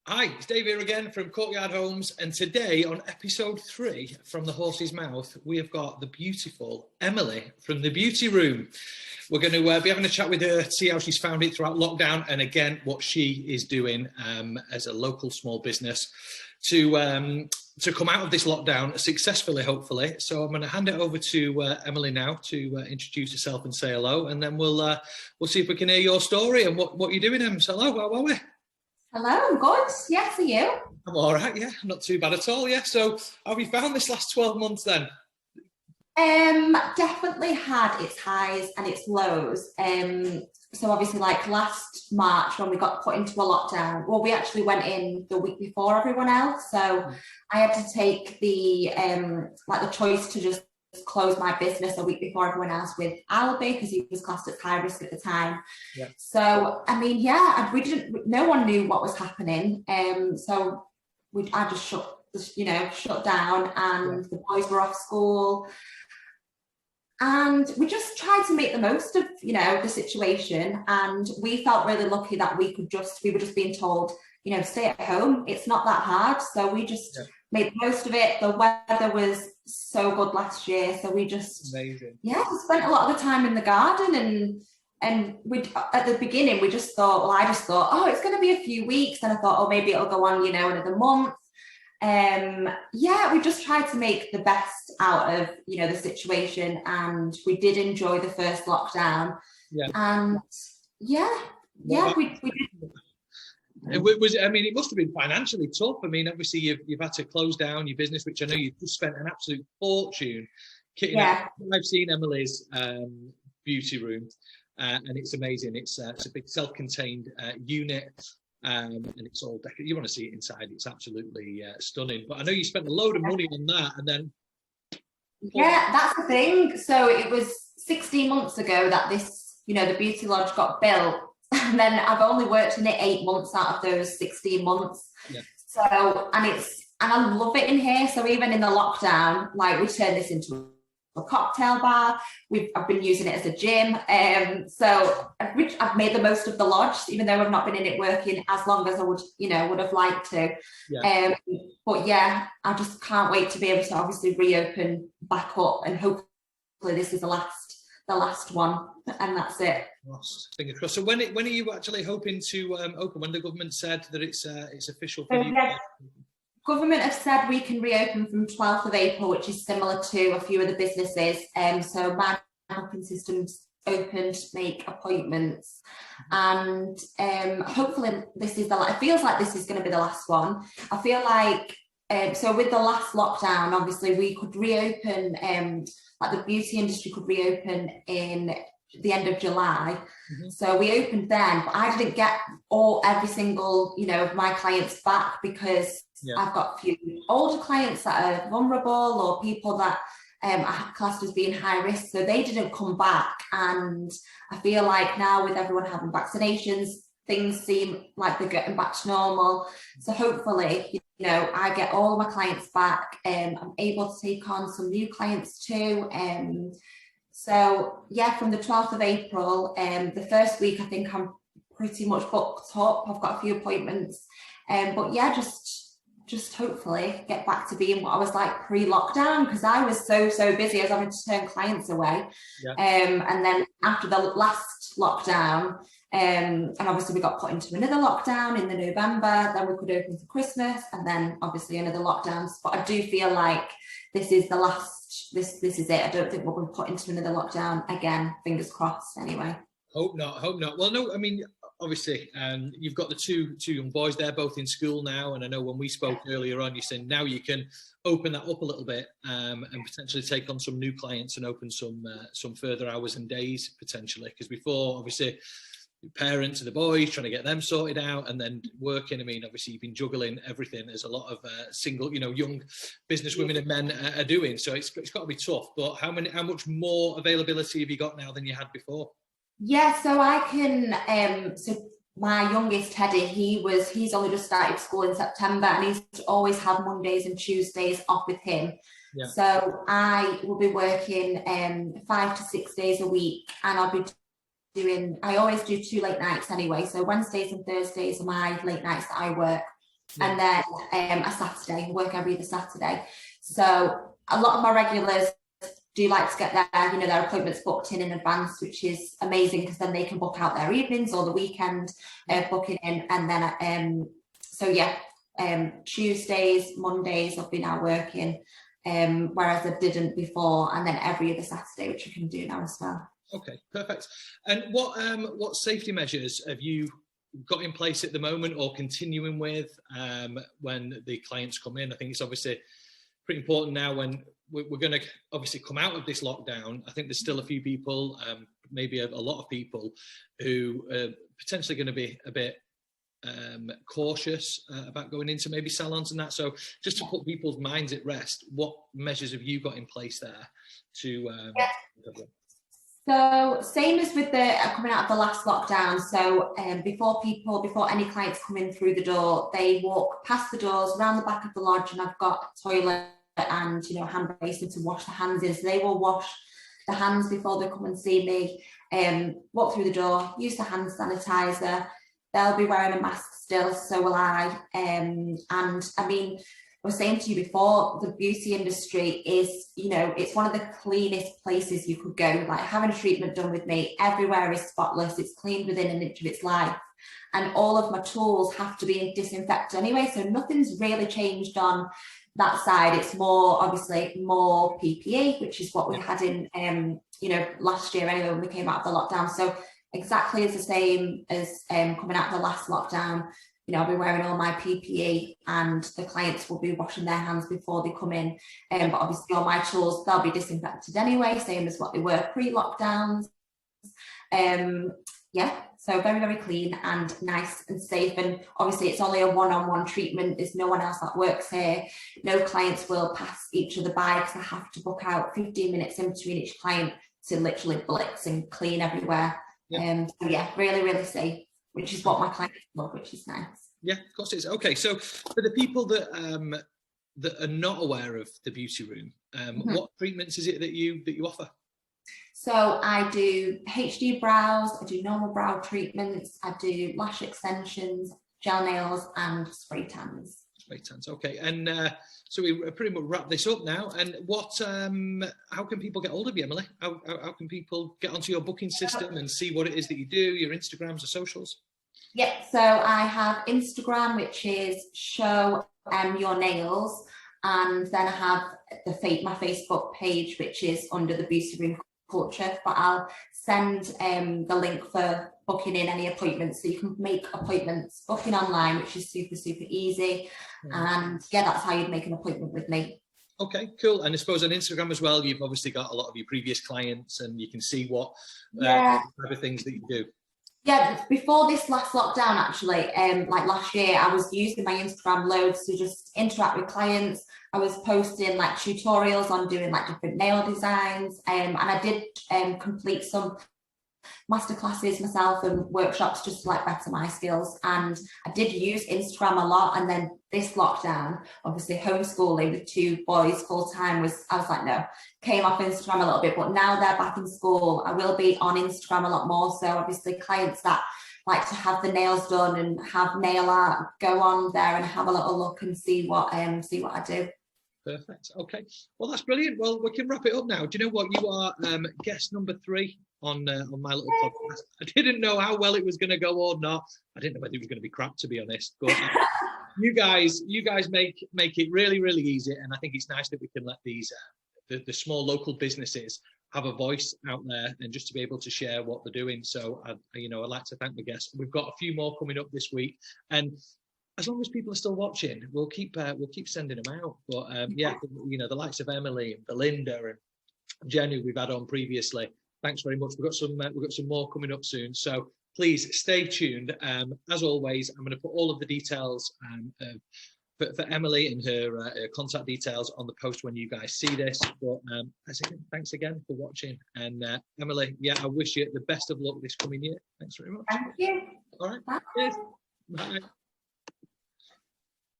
Hi, it's Dave here again from Courtyard Homes, and today on episode 3 from the horse's mouth, we have got the beautiful Emily from the beauty room. We're going to be having a chat with her, see how she's found it throughout lockdown, and again, what she is doing as a local small business to come out of this lockdown successfully, hopefully. So I'm going to hand it over to Emily now to introduce herself and say hello, and then we'll see if we can hear your story and what you're doing, Em. So hello, how are we? Hello, I'm good. Yes, are you? I'm all right, yeah. Not too bad at all, yeah. So how have you found this last 12 months then? Definitely had its highs and its lows. So obviously like last March when we got put into a lockdown, well, we actually went in the week before everyone else. So I had to take the choice to just close my business a week before everyone else with Albie because he was classed as high risk at the time. Yeah. So I mean, yeah, no one knew what was happening. So I just shut down, and the boys were off school. And we just tried to make the most of, the situation. And we felt really lucky that we were just being told, stay at home. It's not that hard. So we just made the most of it. The weather was so good last year. So we just, amazing. Yeah, we spent a lot of the time in the garden. And we at the beginning, I just thought, oh, it's going to be a few weeks. And I thought, oh, maybe it'll go on, another month. We just tried to make the best out of the situation, and we did enjoy the first lockdown. We did. It must have been financially tough. I mean, obviously you've had to close down your business, which I know you've just spent an absolute fortune kitting out. I've seen Emily's beauty room, and it's amazing. It's a big self-contained unit. And it's all decorated. You want to see it inside. It's absolutely stunning. But I know you spent a load of money on that, and then... Yeah, that's the thing. So it was 16 months ago that this, the beauty lodge got built. And then I've only worked in it 8 months out of those 16 months. Yeah. So, and I love it in here. So even in the lockdown, like we turned this into a cocktail bar. I've been using it as a gym. So I've made the most of the lodge, even though I've not been in it working as long as I would have liked to. Yeah. But yeah, I just can't wait to be able to obviously reopen back up, and hopefully this is the last one, and that's it. Fingers crossed. So when are you actually hoping to open? When the government said that it's official for you? Government have said we can reopen from 12th of April, which is similar to a few of the businesses. So my booking system's open to make appointments, and hopefully it feels like this is going to be the last one. I feel like so with the last lockdown, obviously we could reopen, like the beauty industry could reopen in the end of July. So we opened then, but I didn't get every single of my clients back because I've got a few older clients that are vulnerable, or people that are classed as being high risk, so they didn't come back. And I feel like now with everyone having vaccinations, things seem like they're getting back to normal. So hopefully I get all of my clients back, I'm able to take on some new clients too. So yeah, from the 12th of April, the first week I think I'm pretty much booked up. I've got a few appointments, but yeah, just hopefully get back to being what I was like pre-lockdown, because I was so busy. I was having to turn clients away. And then after the last lockdown, and obviously we got put into another lockdown in the November, then we could open for Christmas, and then obviously another lockdown. But I do feel like this is the last, this is it. I don't think we're going to put into another lockdown again, fingers crossed anyway. Hope not. Well, no, I mean, obviously, you've got the two young boys. They're both in school now, and I know when we spoke earlier on, you said now you can open that up a little bit and potentially take on some new clients and open some further hours and days potentially. Because before, obviously, parents and the boys trying to get them sorted out, and then working. I mean, obviously, you've been juggling everything as a lot of single, young business women and men are doing. So it's got to be tough. But how much more availability have you got now than you had before? Yeah, so I can, so my youngest Teddy, he's only just started school in September, and he's always have Mondays and Tuesdays off with him. Yeah. So I will be working 5 to 6 days a week, and I'll be I always do 2 late nights anyway. So Wednesdays and Thursdays are my late nights that I work. and then a Saturday, work every other Saturday. So a lot of my regulars do like to get their appointments booked in advance, which is amazing because then they can book out their evenings or the weekend booking in, and then Tuesdays, Mondays I've been out working, whereas I didn't before, and then every other Saturday, which I can do now as well. Okay, perfect. And what safety measures have you got in place at the moment or continuing with when the clients come in? I think it's obviously pretty important now when we're going to obviously come out of this lockdown. I think there's still a few people, maybe a lot of people, who are potentially going to be a bit cautious about going into maybe salons and that. So just to put people's minds at rest, what measures have you got in place there to So same as with the coming out of the last lockdown. So before any clients come in through the door, they walk past the doors around the back of the lodge, and I've got a toilet and a hand basin to wash the hands in. So they will wash the hands before they come and see me. Walk through the door, use the hand sanitizer. They'll be wearing a mask still, so will I. And I mean, I was saying to you before, the beauty industry is, it's one of the cleanest places you could go. Like having a treatment done with me, everywhere is spotless. It's cleaned within an inch of its life. And all of my tools have to be disinfected anyway. So nothing's really changed on that side. It's obviously more PPE, which is what we had in, last year anyway, when we came out of the lockdown. So exactly as the same as coming out of the last lockdown. I'll be wearing all my PPE, and the clients will be washing their hands before they come in. But obviously all my tools, they'll be disinfected anyway, same as what they were pre-lockdowns. So very, very clean and nice and safe. And obviously it's only a one-on-one treatment. There's no one else that works here. No clients will pass each other by because I have to book out 15 minutes in between each client to literally blitz and clean everywhere. Really, really safe, which is what my clients love, which is nice. Yeah, of course it is. Okay, so for the people that are not aware of the beauty room, what treatments is it that you offer? So I do HD brows, I do normal brow treatments, I do lash extensions, gel nails, and spray tans. Spray tans, okay. And so we pretty much wrap this up now. And how can people get hold of you, Emily? How can people get onto your booking system and see what it is that you do, your Instagrams or socials? Yeah, so I have Instagram, which is show your nails, and then I have my Facebook page, which is under the Beauty Room Culcheth, but I'll send the link for booking in any appointments, so you can make appointments booking online, which is super, super easy. And that's how you'd make an appointment with me. Okay, cool. And I suppose on Instagram as well, you've obviously got a lot of your previous clients, and you can see what type of things that you do. Yeah, before this last lockdown, actually, like last year, I was using my Instagram loads to just interact with clients. I was posting like tutorials on doing like different nail designs, and I did complete some masterclasses myself and workshops just to like better my skills. And I did use Instagram a lot, and then this lockdown, obviously homeschooling with 2 boys full time, I was like, no, came off Instagram a little bit, but now they're back in school, I will be on Instagram a lot more. So obviously clients that like to have the nails done and have nail art, go on there and have a little look and see what I do. Perfect. Okay. Well, that's brilliant. Well, we can wrap it up now. Do you know what? You are guest number 3 on my little podcast. I didn't know how well it was going to go or not. I didn't know whether it was going to be crap, to be honest. But you guys make it really, really easy, and I think it's nice that we can let these the small local businesses have a voice out there and just to be able to share what they're doing. So I'd like to thank the guests. We've got a few more coming up this week, and as long as people are still watching, we'll keep sending them out. But the likes of Emily and Belinda and Jenny we've had on previously. Thanks very much. We've got some more coming up soon. So please stay tuned. As always, I'm going to put all of the details for Emily and her contact details on the post when you guys see this. But thanks again for watching. And Emily, I wish you the best of luck this coming year. Thanks very much. Thank you. All right. Bye. Cheers. Bye.